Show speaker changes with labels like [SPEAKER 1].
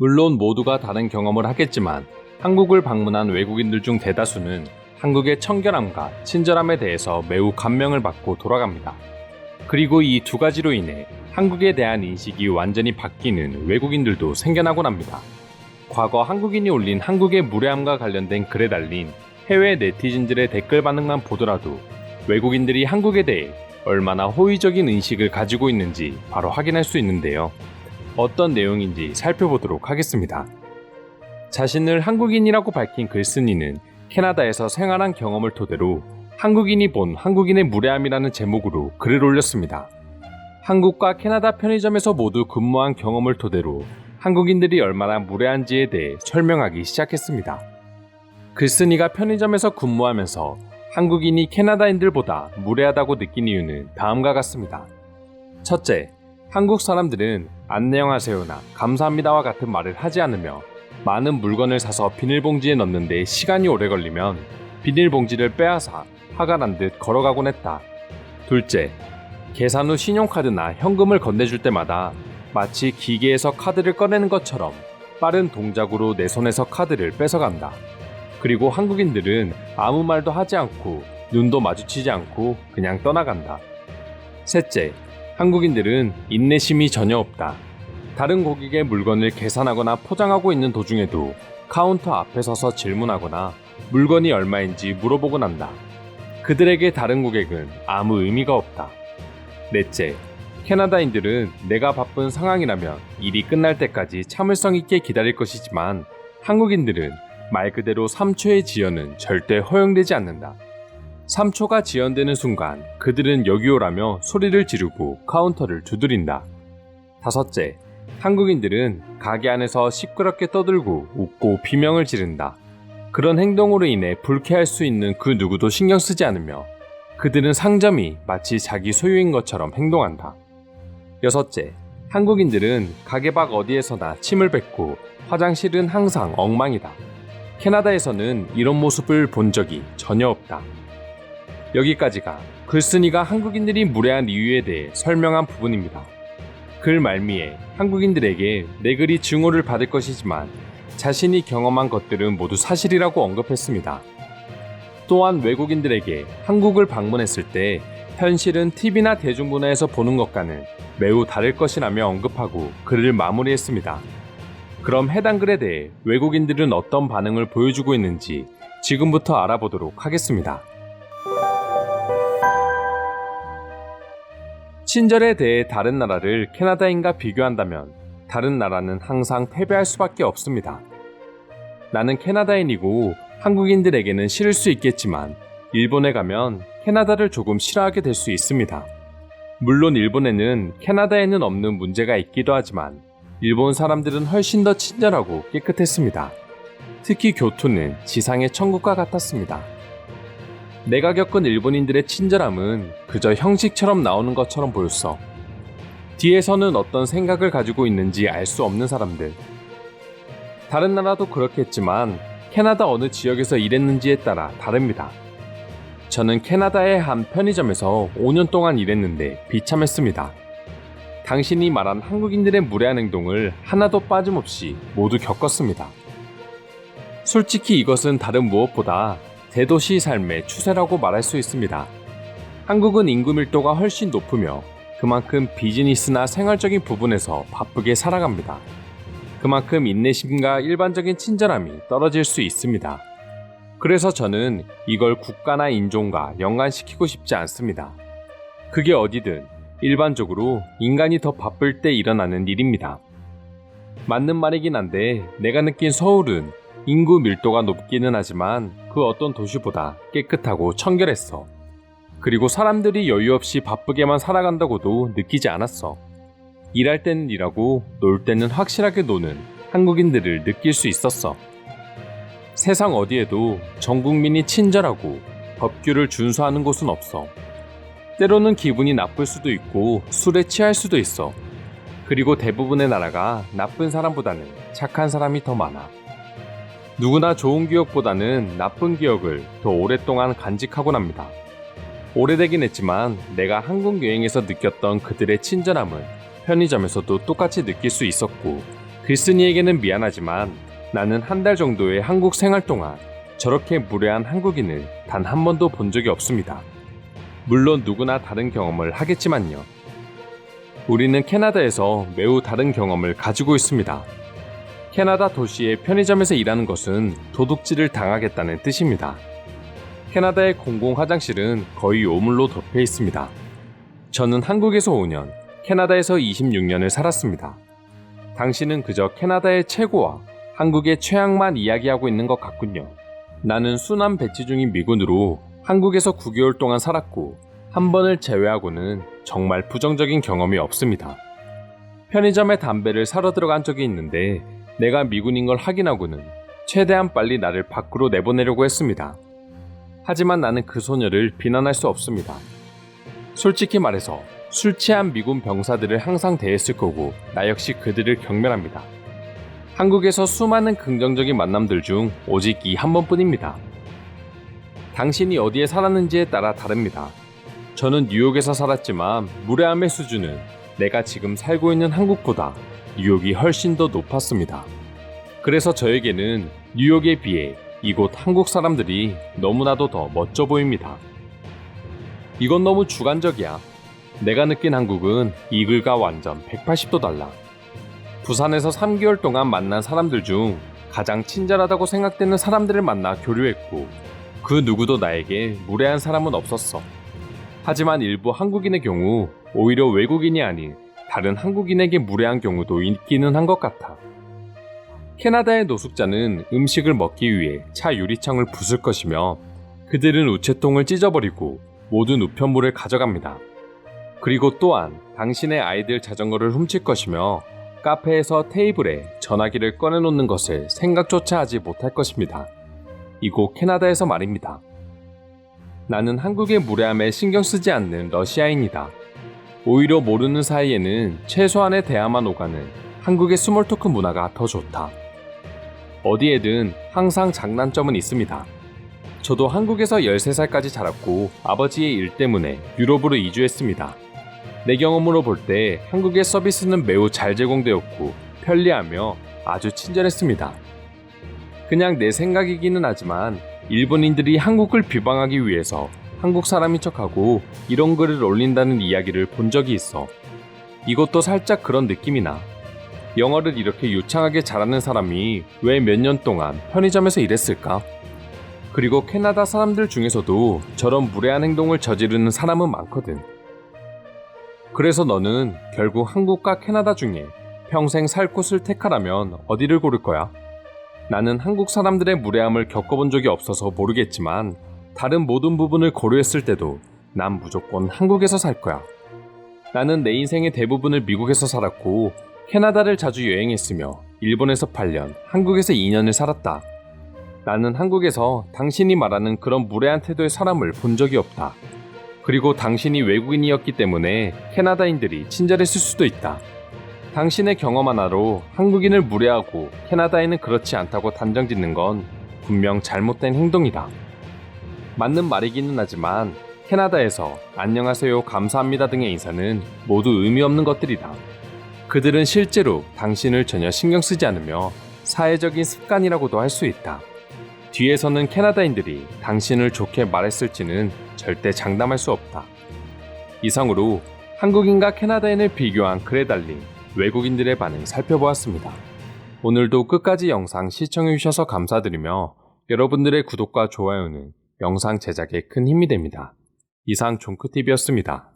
[SPEAKER 1] 물론 모두가 다른 경험을 하겠지만 한국을 방문한 외국인들 중 대다수는 한국의 청결함과 친절함에 대해서 매우 감명을 받고 돌아갑니다. 그리고 이 두 가지로 인해 한국에 대한 인식이 완전히 바뀌는 외국인들도 생겨나곤 합니다. 과거 한국인이 올린 한국의 무례함과 관련된 글에 달린 해외 네티즌들의 댓글 반응만 보더라도 외국인들이 한국에 대해 얼마나 호의적인 인식을 가지고 있는지 바로 확인할 수 있는데요. 어떤 내용인지 살펴보도록 하겠습니다. 자신을 한국인이라고 밝힌 글쓴이는 캐나다에서 생활한 경험을 토대로 한국인이 본 한국인의 무례함이라는 제목으로 글을 올렸습니다. 한국과 캐나다 편의점에서 모두 근무한 경험을 토대로 한국인들이 얼마나 무례한지에 대해 설명하기 시작했습니다. 글쓴이가 편의점에서 근무하면서 한국인이 캐나다인들보다 무례하다고 느낀 이유는 다음과 같습니다. 첫째, 한국 사람들은 안녕하세요나 감사합니다와 같은 말을 하지 않으며 많은 물건을 사서 비닐봉지에 넣는데 시간이 오래 걸리면 비닐봉지를 빼앗아 화가 난 듯 걸어가곤 했다. 둘째, 계산 후 신용카드나 현금을 건네줄 때마다 마치 기계에서 카드를 꺼내는 것처럼 빠른 동작으로 내 손에서 카드를 뺏어간다. 그리고 한국인들은 아무 말도 하지 않고 눈도 마주치지 않고 그냥 떠나간다. 셋째, 한국인들은 인내심이 전혀 없다. 다른 고객의 물건을 계산하거나 포장하고 있는 도중에도 카운터 앞에 서서 질문하거나 물건이 얼마인지 물어보곤 한다. 그들에게 다른 고객은 아무 의미가 없다. 넷째, 캐나다인들은 내가 바쁜 상황이라면 일이 끝날 때까지 참을성 있게 기다릴 것이지만 한국인들은 말 그대로 3초의 지연은 절대 허용되지 않는다. 3초가 지연되는 순간 그들은 여기 오라며 소리를 지르고 카운터를 두드린다. 다섯째, 한국인들은 가게 안에서 시끄럽게 떠들고 웃고 비명을 지른다. 그런 행동으로 인해 불쾌할 수 있는 그 누구도 신경 쓰지 않으며 그들은 상점이 마치 자기 소유인 것처럼 행동한다. 여섯째, 한국인들은 가게 밖 어디에서나 침을 뱉고 화장실은 항상 엉망이다. 캐나다에서는 이런 모습을 본 적이 전혀 없다. 여기까지가 글쓴이가 한국인들이 무례한 이유에 대해 설명한 부분입니다. 글 말미에 한국인들에게 내 글이 증오를 받을 것이지만 자신이 경험한 것들은 모두 사실이라고 언급했습니다. 또한 외국인들에게 한국을 방문했을 때 현실은 TV나 대중문화에서 보는 것과는 매우 다를 것이라며 언급하고 글을 마무리했습니다. 그럼 해당 글에 대해 외국인들은 어떤 반응을 보여주고 있는지 지금부터 알아보도록 하겠습니다. 친절에 대해 다른 나라를 캐나다인과 비교한다면 다른 나라는 항상 패배할 수밖에 없습니다. 나는 캐나다인이고 한국인들에게는 싫을 수 있겠지만 일본에 가면 캐나다를 조금 싫어하게 될 수 있습니다. 물론 일본에는 캐나다에는 없는 문제가 있기도 하지만 일본 사람들은 훨씬 더 친절하고 깨끗했습니다. 특히 교토는 지상의 천국과 같았습니다. 내가 겪은 일본인들의 친절함은 그저 형식처럼 나오는 것처럼 보였어. 뒤에서는 어떤 생각을 가지고 있는지 알 수 없는 사람들. 다른 나라도 그렇겠지만 캐나다 어느 지역에서 일했는지에 따라 다릅니다. 저는 캐나다의 한 편의점에서 5년 동안 일했는데 비참했습니다. 당신이 말한 한국인들의 무례한 행동을 하나도 빠짐없이 모두 겪었습니다. 솔직히 이것은 다른 무엇보다 대도시 삶의 추세라고 말할 수 있습니다. 한국은 인구 밀도가 훨씬 높으며 그만큼 비즈니스나 생활적인 부분에서 바쁘게 살아갑니다. 그만큼 인내심과 일반적인 친절함이 떨어질 수 있습니다. 그래서 저는 이걸 국가나 인종과 연관시키고 싶지 않습니다. 그게 어디든 일반적으로 인간이 더 바쁠 때 일어나는 일입니다. 맞는 말이긴 한데 내가 느낀 서울은 인구 밀도가 높기는 하지만 그 어떤 도시보다 깨끗하고 청결했어. 그리고 사람들이 여유 없이 바쁘게만 살아간다고도 느끼지 않았어. 일할 때는 일하고 놀 때는 확실하게 노는 한국인들을 느낄 수 있었어. 세상 어디에도 전 국민이 친절하고 법규를 준수하는 곳은 없어. 때로는 기분이 나쁠 수도 있고 술에 취할 수도 있어. 그리고 대부분의 나라가 나쁜 사람보다는 착한 사람이 더 많아. 누구나 좋은 기억보다는 나쁜 기억을 더 오랫동안 간직하곤 합니다. 오래되긴 했지만 내가 한국 여행에서 느꼈던 그들의 친절함은 편의점에서도 똑같이 느낄 수 있었고 글쓴이에게는 미안하지만 나는 한 달 정도의 한국 생활 동안 저렇게 무례한 한국인을 단 한 번도 본 적이 없습니다. 물론 누구나 다른 경험을 하겠지만요. 우리는 캐나다에서 매우 다른 경험을 가지고 있습니다. 캐나다 도시의 편의점에서 일하는 것은 도둑질을 당하겠다는 뜻입니다. 캐나다의 공공 화장실은 거의 오물로 덮여 있습니다. 저는 한국에서 5년, 캐나다에서 26년을 살았습니다. 당신은 그저 캐나다의 최고와 한국의 최악만 이야기하고 있는 것 같군요. 나는 순환 배치 중인 미군으로 한국에서 9개월 동안 살았고 한 번을 제외하고는 정말 부정적인 경험이 없습니다. 편의점에 담배를 사러 들어간 적이 있는데 내가 미군인 걸 확인하고는 최대한 빨리 나를 밖으로 내보내려고 했습니다. 하지만 나는 그 소녀를 비난할 수 없습니다. 솔직히 말해서 술 취한 미군 병사들을 항상 대했을 거고 나 역시 그들을 경멸합니다. 한국에서 수많은 긍정적인 만남들 중 오직 이 한 번뿐입니다. 당신이 어디에 살았는지에 따라 다릅니다. 저는 뉴욕에서 살았지만 무례함의 수준은 내가 지금 살고 있는 한국보다 뉴욕이 훨씬 더 높았습니다. 그래서 저에게는 뉴욕에 비해 이곳 한국 사람들이 너무나도 더 멋져 보입니다. 이건 너무 주관적이야. 내가 느낀 한국은 이글과 완전 180도 달라. 부산에서 3개월 동안 만난 사람들 중 가장 친절하다고 생각되는 사람들을 만나 교류했고 그 누구도 나에게 무례한 사람은 없었어. 하지만 일부 한국인의 경우 오히려 외국인이 아닌 다른 한국인에게 무례한 경우도 있기는 한 것 같아. 캐나다의 노숙자는 음식을 먹기 위해 차 유리창을 부술 것이며 그들은 우체통을 찢어버리고 모든 우편물을 가져갑니다. 그리고 또한 당신의 아이들 자전거를 훔칠 것이며 카페에서 테이블에 전화기를 꺼내놓는 것을 생각조차 하지 못할 것입니다. 이곳 캐나다에서 말입니다. 나는 한국의 무례함에 신경 쓰지 않는 러시아인이다. 오히려 모르는 사이에는 최소한의 대화만 오가는 한국의 스몰토크 문화가 더 좋다. 어디에든 항상 장단점은 있습니다. 저도 한국에서 13살까지 자랐고 아버지의 일 때문에 유럽으로 이주했습니다. 내 경험으로 볼 때 한국의 서비스는 매우 잘 제공되었고 편리하며 아주 친절했습니다. 그냥 내 생각이기는 하지만 일본인들이 한국을 비방하기 위해서 한국 사람인 척하고 이런 글을 올린다는 이야기를 본 적이 있어. 이것도 살짝 그런 느낌이 나. 영어를 이렇게 유창하게 잘하는 사람이 왜 몇 년 동안 편의점에서 일했을까? 그리고 캐나다 사람들 중에서도 저런 무례한 행동을 저지르는 사람은 많거든. 그래서 너는 결국 한국과 캐나다 중에 평생 살 곳을 택하라면 어디를 고를 거야? 나는 한국 사람들의 무례함을 겪어본 적이 없어서 모르겠지만 다른 모든 부분을 고려했을 때도 난 무조건 한국에서 살 거야. 나는 내 인생의 대부분을 미국에서 살았고 캐나다를 자주 여행했으며 일본에서 8년, 한국에서 2년을 살았다. 나는 한국에서 당신이 말하는 그런 무례한 태도의 사람을 본 적이 없다. 그리고 당신이 외국인이었기 때문에 캐나다인들이 친절했을 수도 있다. 당신의 경험 하나로 한국인을 무례하고 캐나다인은 그렇지 않다고 단정짓는 건 분명 잘못된 행동이다. 맞는 말이기는 하지만 캐나다에서 안녕하세요, 감사합니다 등의 인사는 모두 의미 없는 것들이다. 그들은 실제로 당신을 전혀 신경 쓰지 않으며 사회적인 습관이라고도 할 수 있다. 뒤에서는 캐나다인들이 당신을 좋게 말했을지는 절대 장담할 수 없다. 이상으로 한국인과 캐나다인을 비교한 글에 달린 외국인들의 반응 살펴보았습니다. 오늘도 끝까지 영상 시청해주셔서 감사드리며 여러분들의 구독과 좋아요는 영상 제작에 큰 힘이 됩니다. 이상 종크TV였습니다.